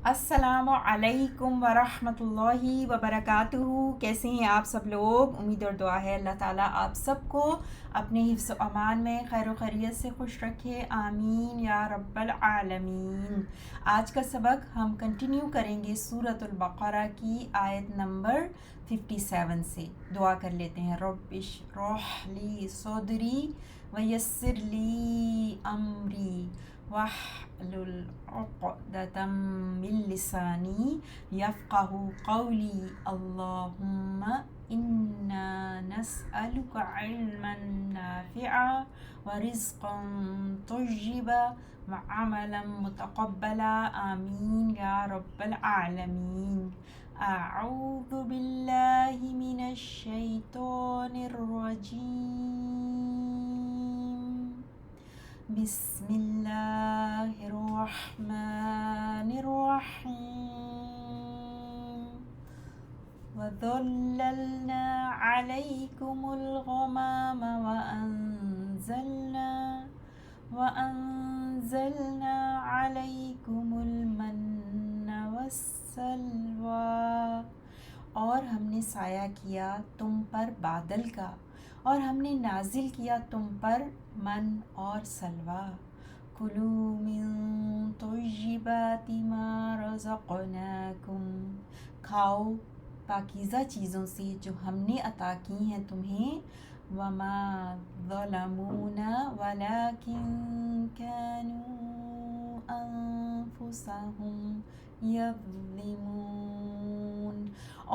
السلام علیکم ورحمۃ اللہ وبرکاتہ۔ کیسے ہیں آپ سب لوگ؟ امید اور دعا ہے اللہ تعالیٰ آپ سب کو اپنے حفظ و امان میں خیر و خیریت سے خوش رکھے، آمین یا رب العالمین۔ آج کا سبق ہم کنٹینیو کریں گے سورۃ البقرہ کی آیت نمبر 57 سے۔ دعا کر لیتے ہیں۔ رب اشرح لی صدری ویسر لی امری واحلل عقدۃ من لسانی یفقہ قولی اللہم انا نسألک علما نافعا ورزقا طیبا وعملا متقبلا، آمین یا رب العالمین۔ اعوذ باللہ من الشیطان الرجیم، بسم اللہ الرحمن الرحیم۔ وَظَلَّلْنَا عَلَيْكُمُ الْغَمَامَ وَأَنزَلْنَا عَلَيْكُمُ الْمَنَّ وَالسَّلْوَىٰ، اور ہم نے سایہ کیا تم پر بادل کا، اور ہم نے نازل کیا تم پر من اور سلویٰ۔ کُلُوا مِن طَیِّبَاتِ مَا رَزَقْنَاکُمْ، کھاؤ پاکیزہ چیزوں سے جو ہم نے عطا کی ہیں تمہیں۔ وَمَا ظَلَمُونَا وَلَٰكِن كَانُوا أَنفُسَهُمْ يَظْلِمُونَ،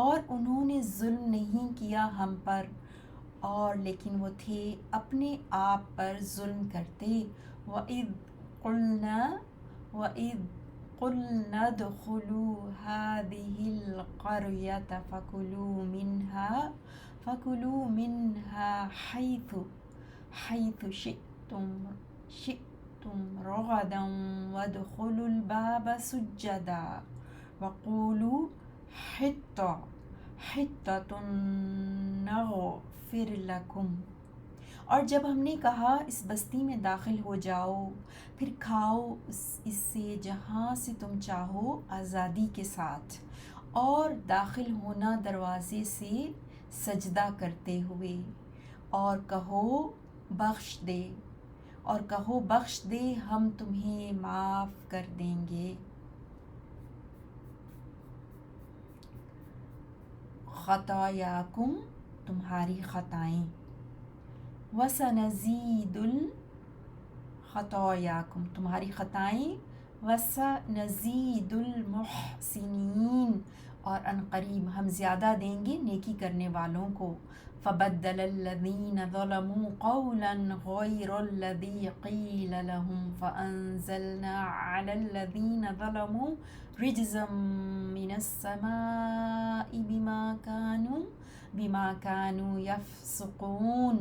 اور انہوں نے ظلم نہیں کیا ہم پر، اور لیکن وہ تھے اپنے آپ پر ظلم کرتے۔ وَإِذْ قُلْنَا ادْخُلُوا هَٰذِهِ الْقَرْيَةَ فَكُلُوا مِنْهَا حَيْثُ شِئْتُمْ رَغَدًا وَادْخُلُوا الْبَابَ سُجَّدًا وَقُولُوا حِطَّةٌ نَغْفِرْ لَكُمْ، اور جب ہم نے کہا اس بستی میں داخل ہو جاؤ، پھر کھاؤ اس سے جہاں سے تم چاہو آزادی کے ساتھ، اور داخل ہونا دروازے سے سجدہ کرتے ہوئے، اور کہو بخش دے ہم تمہیں معاف کر دیں گے۔ خطایاکم، تمہاری خطائیں، وَسَنَزِيدُ الْخَطَایاکم، تمہاری خطائیں، وَسَنَزِيدُ الْمُحْسِنِينَ، اور ان قریب ہم زیادہ دیں گے نیکی کرنے والوں کو۔ فَبَدَّلَ الَّذِينَ ظَلَمُوا قَوْلًا غَيْرَ الَّذِي قِيلَ لَهُمْ فَأَنزَلْنَا عَلَى الَّذِينَ ظَلَمُوا رِجْزًا مِّنَ السَّمَاءِ بِمَا كَانُوا يَفْسُقُونَ،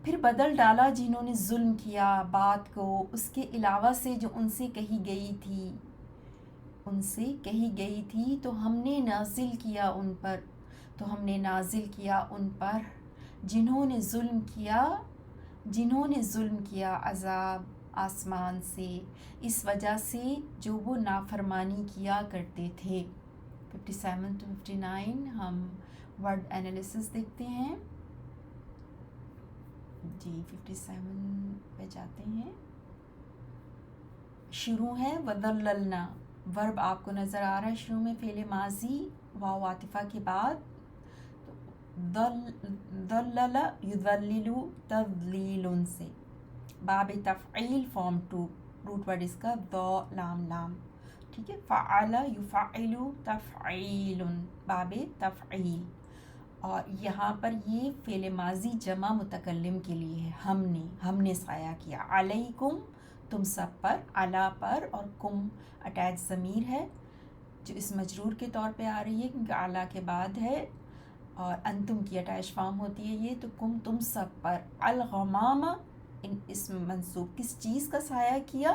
پھر بدل ڈالا جنہوں نے ظلم کیا بات کو اس کے علاوہ سے جو ان سے کہی گئی تھی، تو ہم نے نازل کیا ان پر جنہوں نے ظلم کیا عذاب آسمان سے، اس وجہ سے جو وہ نافرمانی کیا کرتے تھے۔ 57 to 59 ہم ورڈ انالیسس دیکھتے ہیں۔ جی 57 پہ جاتے ہیں۔ شروع ہے وَظَلَّلْنَا، ورب آپ کو نظر آ رہا ہے شروع میں فعل ماضی واو عاطفہ کے بعد، ظلل یظلل تظلیل سے، باب تفعیل فارم 2، روٹ ورڈ اس کا ذو لام، ٹھیک ہے۔ فعل یفعل تفعیل، باب تفعیل، اور یہاں پر یہ فعل ماضی جمع متکلم کے لیے ہے، ہم نے سایہ کیا، علیکم تم سب پر، علی پر، اور کم اٹیچ ضمیر ہے جو اس مجرور کے طور پہ آ رہی ہے کیونکہ اعلیٰ کے بعد ہے، اور انتم کی اٹیچ فارم ہوتی ہے یہ، تو کم تم سب پر، الغمام اسم منصوب، کس چیز کا سایہ کیا؟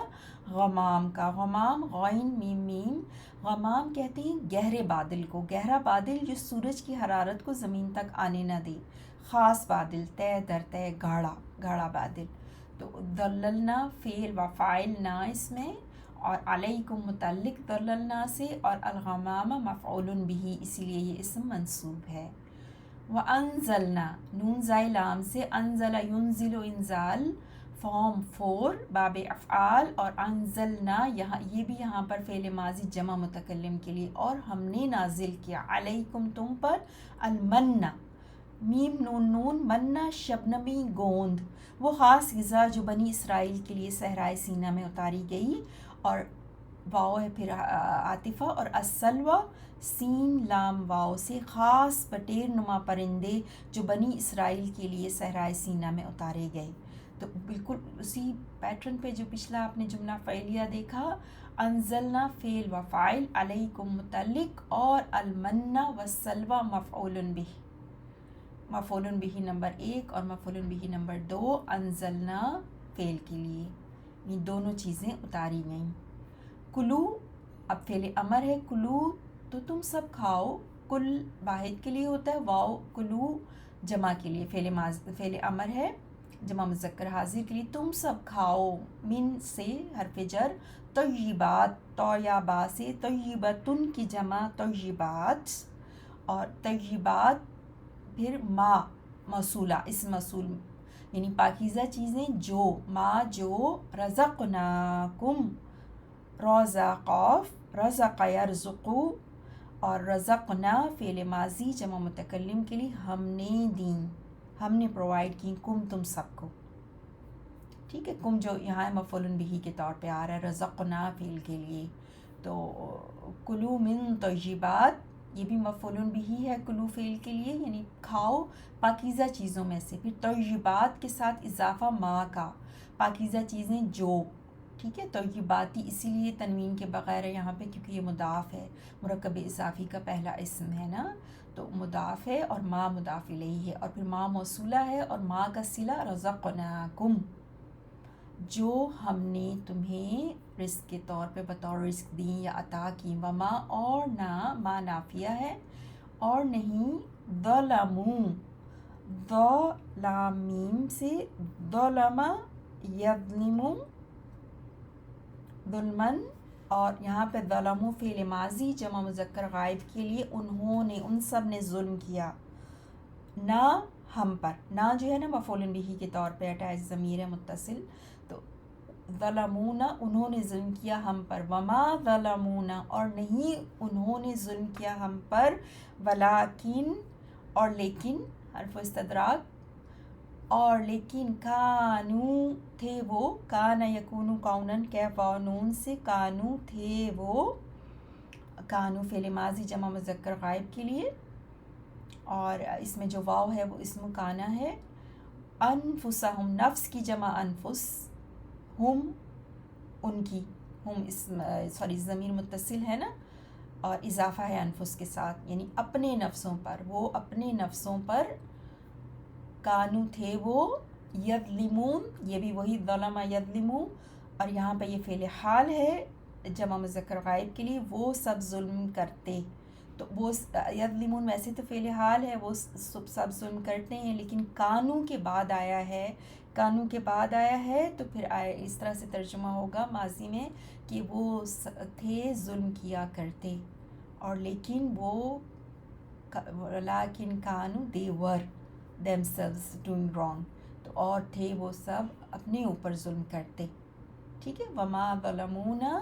غمام کا، غمام غین میم میم، غمام کہتے ہیں گہرے بادل کو، گہرا بادل جو سورج کی حرارت کو زمین تک آنے نہ دے، خاص بادل، طے در طے، گاڑا بادل۔ تو ظللنا فعل و فاعل نا اس میں، اور علیکم متعلق ظللنا سے، اور الغمام مفعول به، اسی لیے یہ اسم منصوب ہے۔ وَأَنزَلْنَا نون زائے لام سے، انزل ینزل انزال فارم 4 باب افعال، اور انزلنا یہ بھی یہاں پر فعل ماضی جمع متکلم کے لیے، اور ہم نے نازل کیا علیکم تم پر، المنّ میم نون نون منّا شبنمی گوند، وہ خاص غذا جو بنی اسرائیل کے لیے صحرائے سینا میں اتاری گئی، اور واو ہے پھر عاطفہ، اور السلوی سین لام واو سے، خاص بٹیر نما پرندے جو بنی اسرائیل کے لیے صحرائے سینا میں اتارے گئے۔ تو بالکل اسی پیٹرن پہ جو پچھلا آپ نے جملہ فعلیہ دیکھا، انزلنا فعل و فاعل، علیکم متعلق، اور المنّ والسلوی مفعول بہ، مفعول بہ نمبر 1 اور مفعول بہ نمبر 2 انزلنا فعل کے لیے، یہ دونوں چیزیں اتاری گئیں۔ کلو اب فعل امر ہے، کلو تو تم سب کھاؤ، کل واحد کے لیے ہوتا ہے، واؤ کلو جمع کے لیے، فعل امر ہے جمع مذکر حاضر کے لیے، تم سب کھاؤ، من سے حرف جر، طیبات تو یا با سے، طیبتن کی جمع طیبات، اور طیبات پھر ما موصولہ اسم موصول، یعنی پاکیزہ چیزیں جو، ما جو، رزقناکم، روزہ قاف، رزق یرزقو، اور رزقنا فعل ماضی جمع متکلم کے لیے، ہم نے دیں، ہم نے پرووائڈ کی، کم تم سب کو، ٹھیک ہے، کم جو یہاں مفعول بہ کے طور پہ آ رہا ہے رزقنا فعل کے لیے، تو کلو من طیبات یہ بھی مفعول بہ ہے کلو فعل کے لیے، یعنی کھاؤ پاکیزہ چیزوں میں سے، پھر طیبات کے ساتھ اضافہ ما کا، پاکیزہ چیزیں جو، ٹھیک ہے، طیباتی اسی لیے تنوین کے بغیر ہے یہاں پہ کیونکہ یہ مضاف ہے، مرکب اضافی کا پہلا اسم ہے نا، تو مضاف ہے، اور ما مضاف الیہ ہے، اور پھر ما موصولہ ہے، اور ما کا صلہ رزقناکم، جو ہم نے تمہیں رزق کے طور پہ بطور رزق دیں یا عطا کی، وما اور نہ، ما نافیہ ہے، اور نہیں، ظلموا، ظلام میم سے، ظلم یظلم ظلمن، اور یہاں پہ ظلموا فعل ماضی جمع مذکر غائب کے لیے، انہوں نے، ان سب نے ظلم کیا، نہ ہم پر، نہ جو ہے نا مفعول بہ کے طور پہ اٹیچ ضمیر ہے متصل، تو ظلمونا انہوں نے ظلم کیا ہم پر، وما ظلمونا اور نہیں انہوں نے ظلم کیا ہم پر، ولیکن اور لیکن حرف استدراک، اور لیکن کانو تھے وہ، کانا یکونو کونن کیف واو نون سے، کانو تھے وہ، کانو فعل ماضی جمع مذکر غائب کے لیے، اور اس میں جو واو ہے وہ اسم کانا ہے، انفسہم نفس کی جمع انفس، ہم ان کی، ہم اسم ضمیر متصل ہے نا، اور اضافہ ہے انفس کے ساتھ، یعنی اپنے نفسوں پر، وہ اپنے نفسوں پر، کانو تھے وہ، یظلمون یہ بھی وہی ظلم یظلمون، اور یہاں پہ یہ فعل حال ہے جمع مذکر غائب کے لیے، وہ سب ظلم کرتے، تو وہ یظلمون ویسے تو فعل حال ہے، وہ سب ظلم کرتے ہیں، لیکن کانو کے بعد آیا ہے، کانو کے بعد آیا ہے تو پھر اس طرح سے ترجمہ ہوگا ماضی میں کہ وہ تھے ظلم کیا کرتے، اور لیکن وہ، لیکن کانو they were themselves doing wrong، تو اور تھے وہ سب اپنے اوپر ظلم کرتے، ٹھیک ہے، وما ظلمونا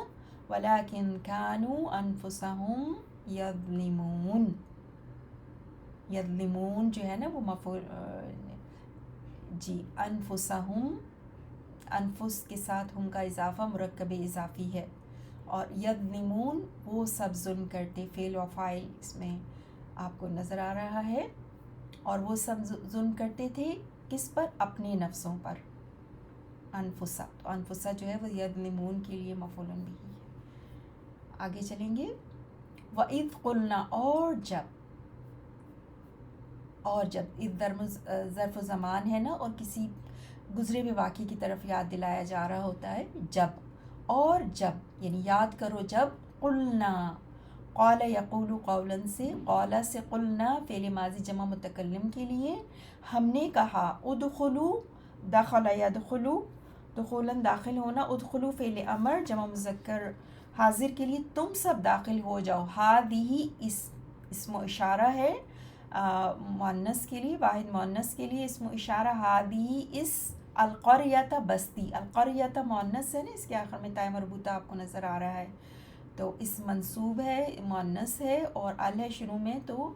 ولیکن کانوا انفسہم یظلمون، یظلمون جو ہے نا وہ مفعول، جی انفسہم، انفس کے ساتھ ہم کا اضافہ مرکب اضافی ہے، اور یظلمون وہ سب ظلم کرتے، فعل و فاعل اس میں آپ کو نظر آ رہا ہے، اور وہ سب ظلم کرتے تھے کس پر، اپنے نفسوں پر، انفسا، تو انفسا جو ہے وہ یظلمون کے لیے مفعول بھی ہے۔ آگے چلیں گے، وَإِذْ قُلْنَا اور جب اذ ظرف زمان ہے نا، اور کسی گزرے ہوئے واقعے کی طرف یاد دلایا جا رہا ہوتا ہے، جب، اور جب یعنی یاد کرو جب، قلنا قال یقول قولا سے، قال سے، قلنا فعل ماضی جمع متکلم کے لیے، ہم نے کہا، ادخلوا دخل یدخلوا، دخولاً داخل ہونا، ادخلو فعل امر جمع مذکر حاضر کے لیے تم سب داخل ہو جاؤ، ہادی اسم و اشارہ ہے مؤنث کے لیے، واحد مؤنث کے لیے اسم و اشارہ، ہادی اس القریۃ بستی، القریۃ مؤنث ہے نا، اس کے آخر میں تائے مربوطہ آپ کو نظر آ رہا ہے، تو اس منصوب ہے مؤنث ہے اور ال ہے شروع میں تو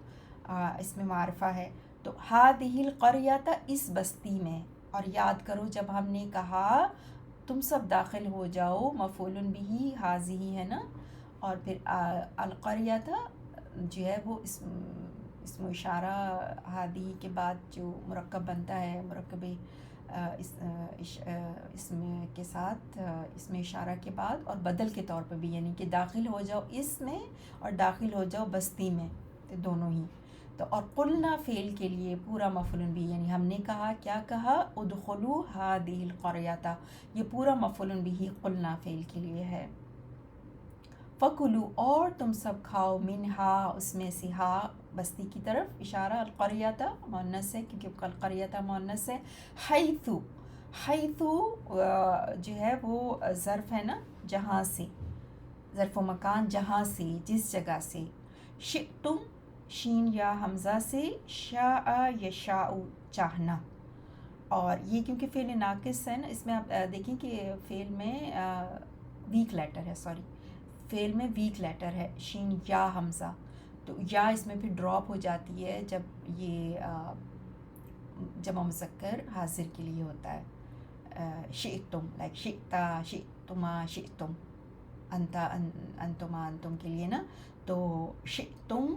اس میں معرفہ ہے، تو ہادہ القریۃ اس بستی میں، اور یاد کرو جب ہم نے کہا تم سب داخل ہو جاؤ، مفعول بہ حاضی ہے نا، اور پھر القریۃ جو ہے وہ اسم و اشارہ ہادی کے بعد جو مرکب بنتا ہے، مرکب اسم کے ساتھ اسم اشارہ کے بعد اور بدل کے طور پہ بھی، یعنی کہ داخل ہو جاؤ اس میں اور داخل ہو جاؤ بستی میں، تو دونوں ہی، تو اور قلنا فعل کے لیے پورا مفعول بھی، یعنی ہم نے کہا کیا کہا، ادخلوا هذه القریۃ، یہ پورا مفعول بھی قلنا فعل کے لیے ہے، فکلو اور تم سب کھاؤ، منہا اس میں سے، ہا بستی کی طرف اشارہ، القریۃ مؤنث ہے کیونکہ القریۃ مؤنث ہے، حیثو، حیثو جو ہے وہ ظرف ہے نا، جہاں سے، ظرف و مکان جہاں سے، جس جگہ سے، شئتم شین یا حمزہ سے، شاء یشاء چاہنا، اور یہ کیونکہ فعل ناقص ہے نا، اس میں آپ دیکھیں کہ فعل میں ویک لیٹر ہے، سوری فعل میں ویک لیٹر ہے، شین یا حمزہ، تو یا اس میں پھر ڈراپ ہو جاتی ہے جب یہ جمع مذکر حاضر کے لیے ہوتا ہے، شئتم لائک شئتا شئتما شئتم، انتا انتما انتم کے لیے نا، تو شئتم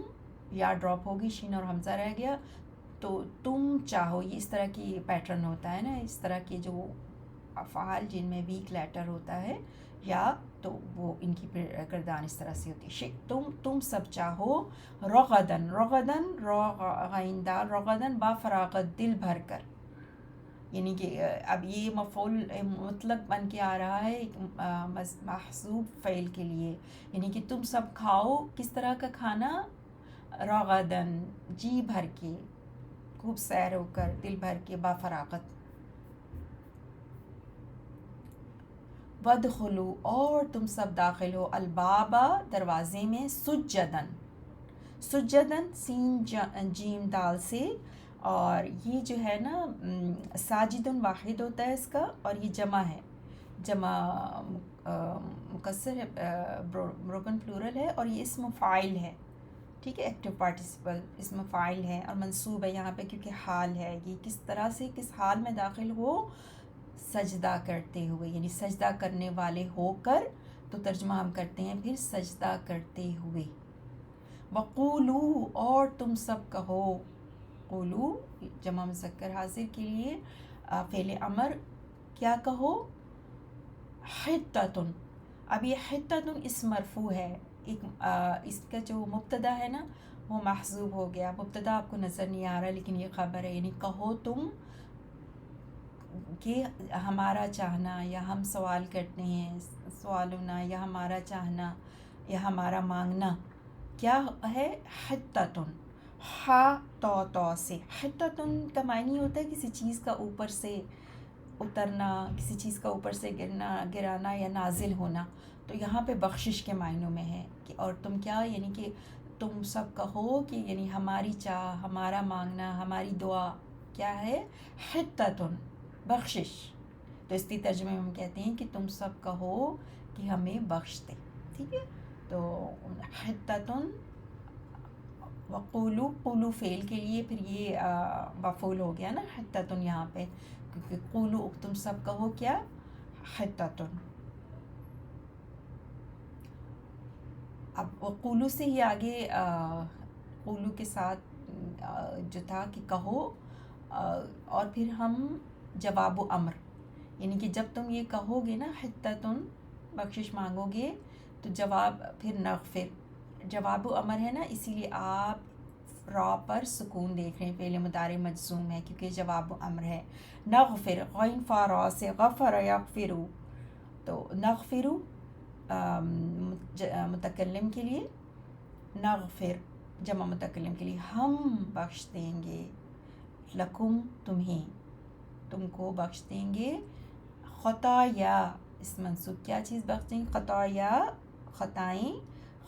یا ڈراپ ہوگی، شین اور حمزہ رہ گیا، تو تم چاہو، یہ اس طرح کی پیٹرن ہوتا ہے نا، اس طرح کے جو افعال جن میں ویک لیٹر ہوتا ہے یا، تو وہ ان کی گردان اس طرح سے ہوتی ہے، تم سب چاہو، رغدن، رغدن غائندار، رغدن با فراغت دل بھر کر، یعنی کہ اب یہ مفعول مطلق بن کے آ رہا ہے ایک محذوف فعل کے لیے، یعنی کہ تم سب کھاؤ، کس طرح کا کھانا، رغدن جی بھر کے، خوب سیر ہو کر، دل بھر کے، با فراغت، وَادْخُلُوا اور تم سب داخل ہو، البابا دروازے میں، سجدن، سجدن سین جیم دال سے، اور یہ جو ہے نا ساجدن واحد ہوتا ہے اس کا، اور یہ جمع ہے، جمع مکسر ہے، بروکن پلورل ہے، اور یہ اسم فاعل ہے، ٹھیک ہے، ایکٹیو پارٹیسپل اسم فاعل ہے، اور منصوب ہے یہاں پہ کیونکہ حال ہے، یہ کس طرح سے، کس حال میں داخل ہو، سجدہ کرتے ہوئے، یعنی سجدہ کرنے والے ہو کر، تو ترجمہ ہم کرتے ہیں پھر سجدہ کرتے ہوئے، وقولو اور تم سب کہو، قولو جمع مذکر حاضر کے لیے فعل امر، کیا کہو، حتتن، اب یہ حتتن اسم مرفوع ہے، ایک اس کا جو مبتدا ہے نا وہ محذوب ہو گیا، مبتدا آپ کو نظر نہیں آ رہا لیکن یہ خبر ہے، یعنی کہو تم کہ ہمارا چاہنا، یا ہم سوال کرتے ہیں، سوالنا، یا ہمارا چاہنا یا ہمارا مانگنا کیا ہے، حتتن، ہا تو سے، حتتن کا معنی ہوتا ہے کسی چیز کا اوپر سے اترنا، کسی چیز کا اوپر سے گرانا یا نازل ہونا، تو یہاں پہ بخشش کے معنوں میں ہے کہ اور تم کیا، یعنی کہ تم سب کہو کہ، یعنی ہماری چاہ، ہمارا مانگنا، ہماری دعا کیا ہے، حتتن بخشش، تو اس کی ترجمے میں ہم کہتے ہیں کہ تم سب کہو کہ ہمیں بخش دے، ٹھیک ہے، تو حتتن، وقولو، قولو فعل کے لیے پھر یہ مفعول ہو گیا نا حتتن یہاں پہ، کیونکہ قولو تم سب کہو کیا، حتتن، اب قولو سے ہی آگے قولو کے ساتھ جو تھا کہ کہو، اور پھر ہم جواب و امر، یعنی کہ جب تم یہ کہو گے نا حتتن بخشش مانگو گے، تو جواب پھر نغفر، جواب و امر ہے نا، اسی لیے آپ را پر سکون دیکھ رہے ہیں، فعل مضارع مجزوم ہے کیونکہ جواب و امر ہے، نغفر غین فا را سے، غفر یغفر، تو نغفر متکلم کے لیے، نغفر جمع متکلم کے لیے، ہم بخش دیں گے، لکم تمہیں، تم کو بخش دیں گے، خطایا اس منصوب کیا چیز بخشیں؟ خطایا خطائیں،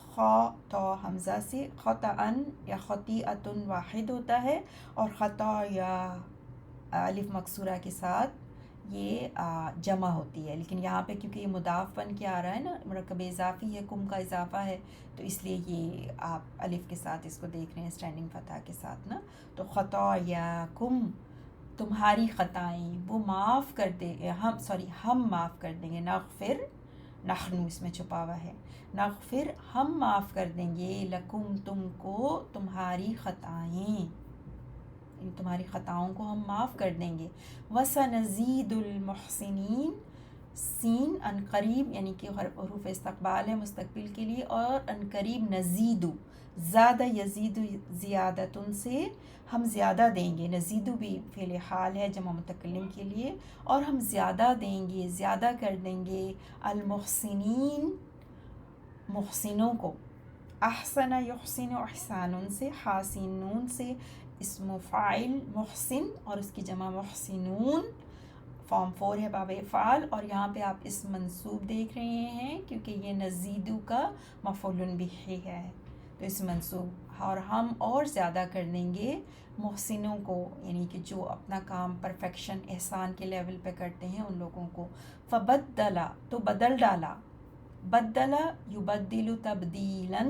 خا تو حمزہ سے، خطأن یا خطیئتن واحد ہوتا ہے، اور خطایا الف مکسورہ کے ساتھ یہ جمع ہوتی ہے، لیکن یہاں پہ کیونکہ یہ مضاف بن کے آ رہا ہے نا، مرکب اضافی ہے، کم کا اضافہ ہے، تو اس لیے یہ آپ الف کے ساتھ اس کو دیکھ رہے ہیں اسٹینڈنگ فتح کے ساتھ نا، تو خطایاکم تمہاری خطائیں، وہ معاف کر دیں، ہم معاف کر دیں گے، نغفر نحنو اس میں چھپا ہوا ہے، نغفر ہم معاف کر دیں گے، لکم تم کو، تمہاری خطائیں، تمہاری خطاؤں کو ہم معاف کر دیں گے، وَسَنَزِيدُ الْمُحْسِنِينَ سین ان قریب یعنی کہ حروف استقبال ہے مستقبل کے لیے، اور ان قریب نزید زیادہ، یزید زیادتن سے ہم زیادہ دیں گے، نزید بھی فعل حال ہے جمع متکلم کے لیے، اور ہم زیادہ دیں گے، زیادہ کر دیں گے، المحسنین محسنوں کو، احسن یحسن احسان سے، حاسین نون سے، اسم فاعل محسن اور اس کی جمع محسنون، فارم 4 ہے باب افعال، اور یہاں پہ آپ اس منصوب دیکھ رہے ہیں کیونکہ یہ نزیدو کا مفعول بہ ہے، تو اس منصوب، اور ہم اور زیادہ کر دیں گے محسنوں کو، یعنی کہ جو اپنا کام پرفیکشن احسان کے لیول پہ کرتے ہیں ان لوگوں کو، فبدلا تو بدل ڈالا، بدلا یبدل تبدیلا،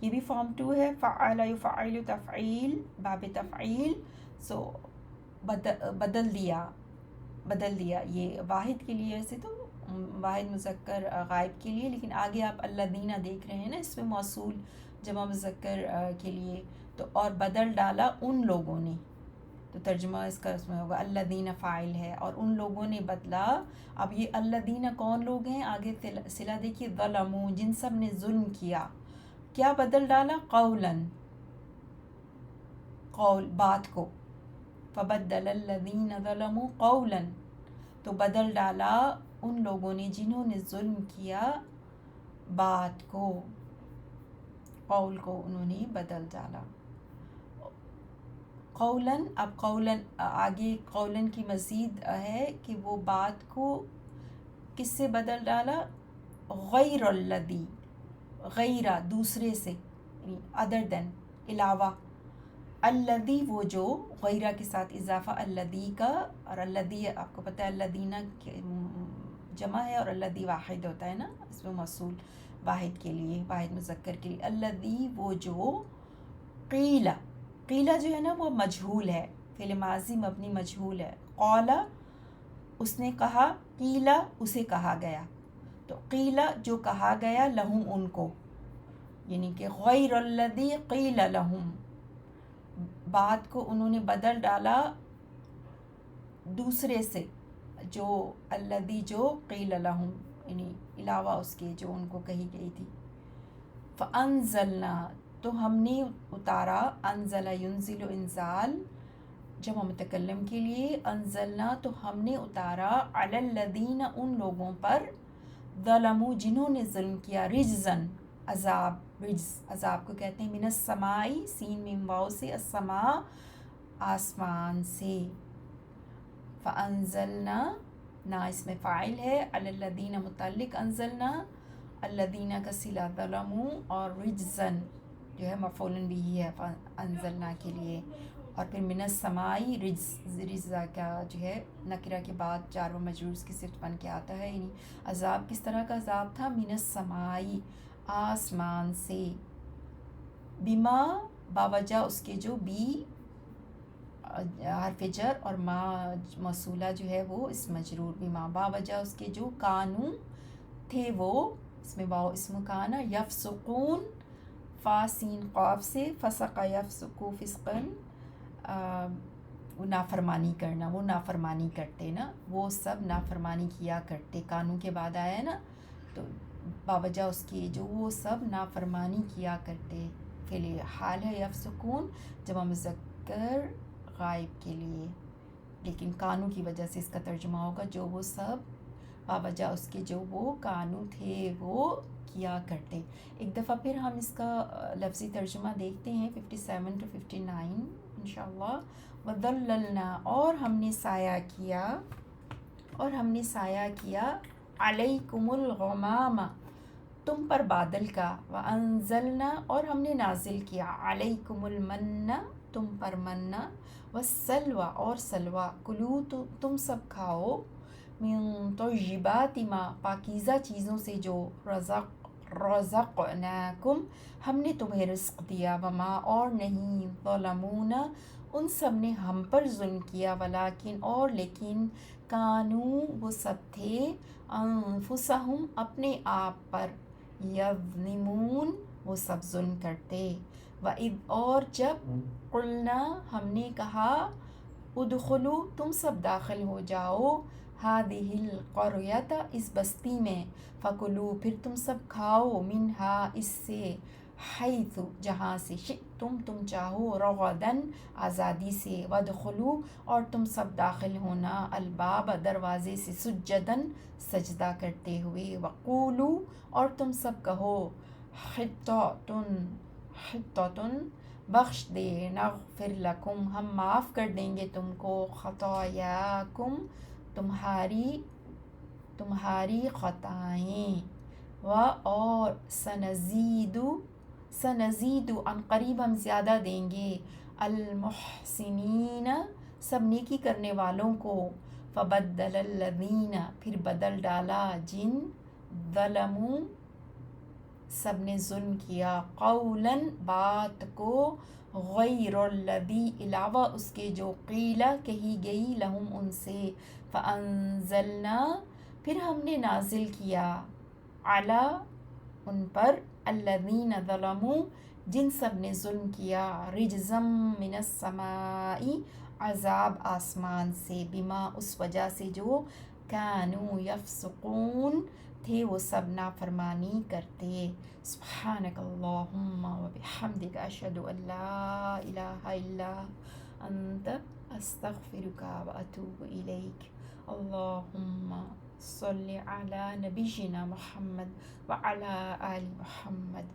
یہ بھی فارم 2 ہے، فعل یفعل تفعیل باب تفعیل، سو بدل دیا، یہ واحد کے لیے، ایسے تو واحد مذکر غائب کے لیے، لیکن آگے آپ الذین دیکھ رہے ہیں نا اس میں موصول جمع مذکر کے لیے، تو اور بدل ڈالا ان لوگوں نے، تو ترجمہ اس کا اس میں ہوگا الذین فاعل ہے، اور ان لوگوں نے بدلا، اب یہ الذین کون لوگ ہیں، آگے صلہ دیکھیے، ظلموا جن سب نے ظلم کیا بدل ڈالا، قول بات کو، فبدل الذین ظلموا قولا تو بدل ڈالا ان لوگوں نے جنہوں نے ظلم کیا بات کو، قول کو انہوں نے بدل ڈالا، قولاً، اب قولاً آگے قولاً کی مزید ہے کہ وہ بات کو کس سے بدل ڈالا، غیر الذی، غیرہ دوسرے سے، ادر دین علاوہ، الذی وہ جو، غیرہ کے ساتھ اضافہ الذی کا، اور الذی آپ کو پتہ ہے الذین جمع ہے اور الذی واحد ہوتا ہے نا، اس میں موصول واحد کے لیے، واحد مذکر کے لیے، الذی وہ جو، قیلہ جو ہے نا وہ مجہول ہے، فعل ماضی مبنی مجہول ہے، قال اس نے کہا، قیلہ اسے کہا گیا، تو قیلہ جو کہا گیا، لہم ان کو، یعنی کہ غیر الذی قیل لہم، بات کو انہوں نے بدل ڈالا دوسرے سے، جو الذی جو قیل لہم، یعنی علاوہ اس کے جو ان کو کہی گئی تھی، فانزلنا تو ہم نے اتارا، انزل ینزل انزال جمع متکلم کے لیے، انزلنا تو ہم نے اتارا، علی الذین ان لوگوں پر، ظلموا جنہوں نے ظلم کیا، رجزن عذاب، رجز عذاب کو کہتے ہیں، من السمائی سین میم واو سے، السماء آسمان سے، فانزلنا نا اس میں فاعل ہے، علی الذین متعلق انزلنا، الذین کا صلہ ظلموا، اور رجزن جو ہے مفعول بھی ہے انزلنا کے لیے، اور پھر من السمائی رجزہ کا جو ہے نکرہ کے بعد جار و مجرور کی صفت بن کے آتا ہے، یعنی عذاب کس طرح کا عذاب تھا، من السمائی آسمان سے، بما باوجہ اس کے جو، بی حرف جر اور ما موصولہ جو ہے وہ اس مجرور، بما باوجہ اس کے جو، کانو تھے وہ، اس میں واو اسم کانا، یفسقون فا سین قاف سے، فسق یفسقو فسقن وہ نافرمانی کرنا، وہ نافرمانی کرتے نا، وہ سب نافرمانی کیا کرتے، کانو کے بعد آیا نا، تو باوجہ اس کے جو، وہ سب نافرمانی کیا کرتے، فعل حال ہے یفسقون جمع مذکر غائب کے لیے، لیکن کانو کی وجہ سے اس کا ترجمہ ہوگا جو وہ سب، باوجہ اس کے جو وہ کانو تھے وہ کیا کرتے۔ ایک دفعہ پھر ہم اس کا لفظی ترجمہ دیکھتے ہیں 57 to 59 انشاءاللہ، وَذَلَّلْنَا اور ہم نے سایہ کیا، اور ہم نے سایہ کیا علیکم الغمام تم پر بادل کا، وانزلنا اور ہم نے نازل کیا علیکم المن تم پر منا، والسلوى اور سلوى کلو تم سب کھاؤ، من طیبات ما پاکیزہ چیزوں سے جو رزقناکم ہم نے تمہیں رزق دیا، وما اور نہیں ظلمونا ان سب نے ہم پر ظلم کیا، ولیکن اور لیکن کانو وہ سب تھے، انفسہم اپنے آپ پر، یظلمون وہ سب ظلم کرتے، وَإِذْ اور جب قلنا ہم نے کہا، ادخلوا تم سب داخل ہو جاؤ، هذه القریۃ اس بستی میں، فکلوا پھر تم سب کھاؤ، منہا اس سے، حیث جہاں سے، شئتم تم چاہو، رغدن آزادی سے، وادخلوا اور تم سب داخل ہونا، الباب دروازے سے، سجدن سجدہ کرتے ہوئے، وقولوا اور تم سب کہو، حطۃ بخش دے، نغفر لکم ہم معاف کر دیں گے تم کو، خطایاکم تمہاری خطائیں، و اور سنزید ان قریب ہم زیادہ دیں گے، المحسنین سب نیکی کرنے والوں کو، فبدل الذین پھر بدل ڈالا، جن ظلموا سب نے ظلم کیا، قولاً بات کو، غیر الذی علاوہ اس کے جو قیلا کہی گئی، لہم ان سے، فانزلنا پھر ہم نے نازل کیا، علی ان پر، الذین ظلموا جن سب نے ظلم کیا، رجزا من السماء عذاب آسمان سے، بما اس وجہ سے جو، کانوا یفسقون تھے وہ سب نافرمانی کرتے۔ سبحانک اللہم و بحمدک، اشہد ان لا الہ الا انت، استغفرک و اتوب الیک۔ اللہم صلی علی نبینا محمد وعلی آل محمد۔